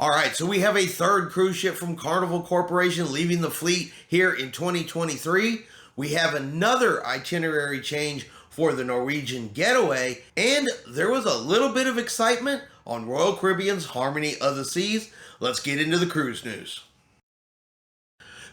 All right, so we have a third cruise ship from Carnival Corporation leaving the fleet here in 2023. We have another itinerary change for the Norwegian Getaway, and there was a little bit of excitement on Royal Caribbean's Harmony of the Seas. Let's get into the cruise news.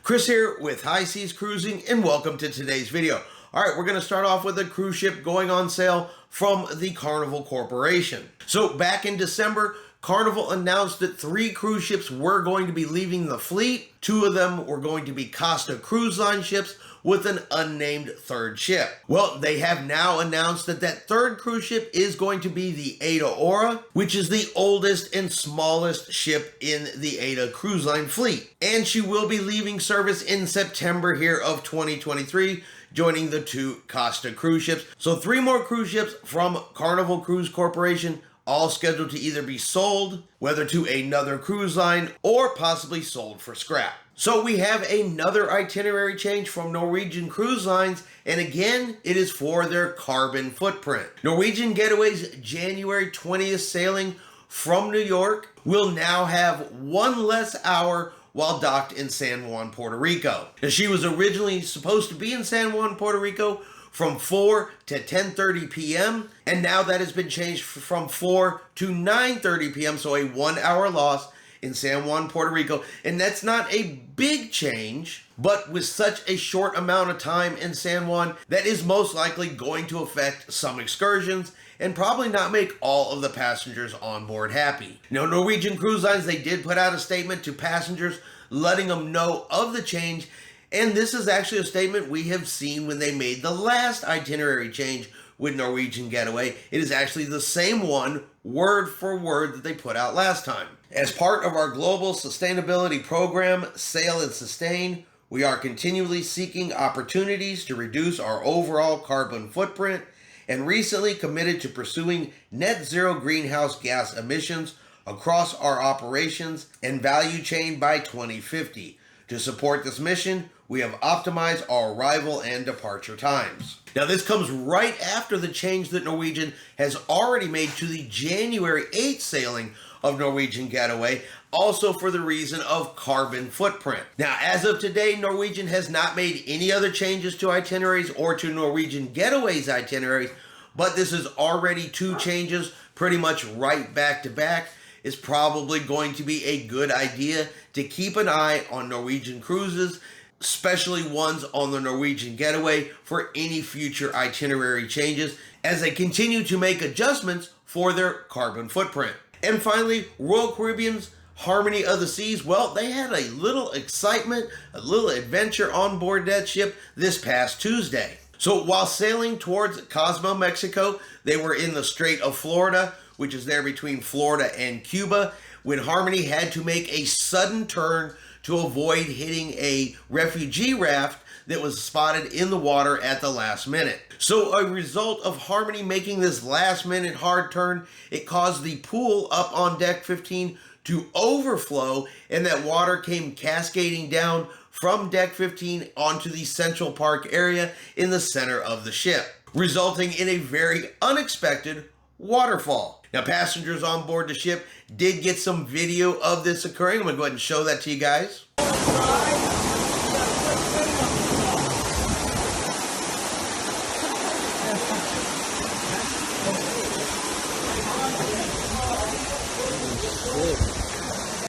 Chris here with High Seas Cruising, and welcome to today's video. All right, we're going to start off with a cruise ship going on sale from the Carnival Corporation. So back in December, Carnival announced that 3 cruise ships were going to be leaving the fleet. 2 of them were going to be Costa Cruise Line ships with an unnamed third ship. Well, they have now announced that that third cruise ship is going to be the Ada Aura, which is the oldest and smallest ship in the Ada Cruise Line fleet. And she will be leaving service in September here of 2023, joining the 2 Costa cruise ships. So 3 more cruise ships from Carnival Cruise Corporation, all scheduled to either be sold, whether to another cruise line, or possibly sold for scrap. So we have another itinerary change from Norwegian Cruise Lines, and again, it is for their carbon footprint. Norwegian Getaway's January 20th sailing from New York will now have 1 less hour while docked in San Juan, Puerto Rico. Now, she was originally supposed to be in San Juan, Puerto Rico from 4 to 10:30 p.m. and now that has been changed from 4 to 9:30 p.m. so a 1 hour loss in San Juan, Puerto Rico. And that's not a big change, but with such a short amount of time in San Juan, that is most likely going to affect some excursions and probably not make all of the passengers on board happy. Now, Norwegian Cruise Lines, they did put out a statement to passengers letting them know of the change. And this is actually a statement we have seen when they made the last itinerary change with Norwegian Getaway. It is actually the same one, word for word, that they put out last time. As part of our global sustainability program, Sail and Sustain, we are continually seeking opportunities to reduce our overall carbon footprint and recently committed to pursuing net zero greenhouse gas emissions across our operations and value chain by 2050. To support this mission, we have optimized our arrival and departure times. Now, this comes right after the change that Norwegian has already made to the January 8th sailing of Norwegian Getaway, also for the reason of carbon footprint. Now, as of today, Norwegian has not made any other changes to itineraries or to Norwegian Getaway's itineraries, but this is already 2 changes pretty much right back to back. It's probably going to be a good idea to keep an eye on Norwegian cruises, especially ones on the Norwegian Getaway, for any future itinerary changes as they continue to make adjustments for their carbon footprint. And finally, Royal Caribbean's Harmony of the Seas, well, they had a little excitement, a little adventure on board that ship this past Tuesday. So while sailing towards Cozumel, Mexico, they were in the Strait of Florida, which is there between Florida and Cuba, when Harmony had to make a sudden turn to avoid hitting a refugee raft that was spotted in the water at the last minute. So a result of Harmony making this last minute hard turn, it caused the pool up on deck 15 to overflow, and that water came cascading down from deck 15 onto the Central Park area in the center of the ship, resulting in a very unexpected waterfall. Now, passengers on board the ship did get some video of this occurring. I'm going to go ahead and show that to you guys.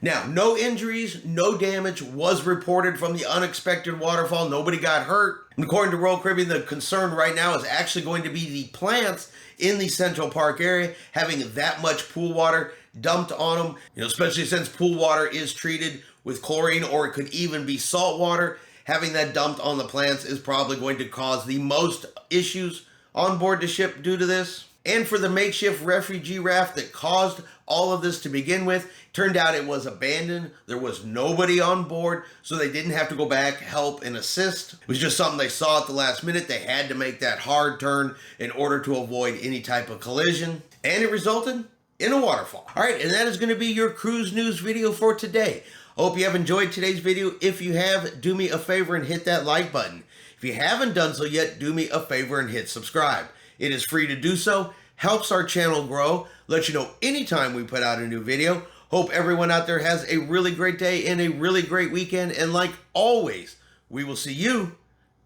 Now, no injuries, no damage was reported from the unexpected waterfall. Nobody got hurt. And according to Royal Caribbean, the concern right now is actually going to be the plants in the Central Park area having that much pool water dumped on them, especially since pool water is treated with chlorine, or it could even be salt water. Having that dumped on the plants is probably going to cause the most issues on board the ship due to this. And for the makeshift refugee raft that caused all of this to begin with, turned out it was abandoned. There was nobody on board, so they didn't have to go back, help, and assist. It was just something they saw at the last minute. They had to make that hard turn in order to avoid any type of collision, and it resulted in a waterfall. All right, and that is going to be your cruise news video for today. Hope you have enjoyed today's video. If you have, do me a favor and hit that like button. If you haven't done so yet, do me a favor and hit subscribe. It is free to do so, helps our channel grow, lets you know anytime we put out a new video. Hope everyone out there has a really great day and a really great weekend. And like always, we will see you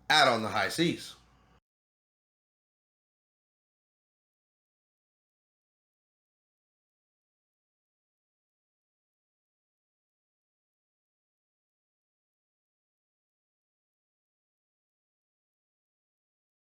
out on the high seas.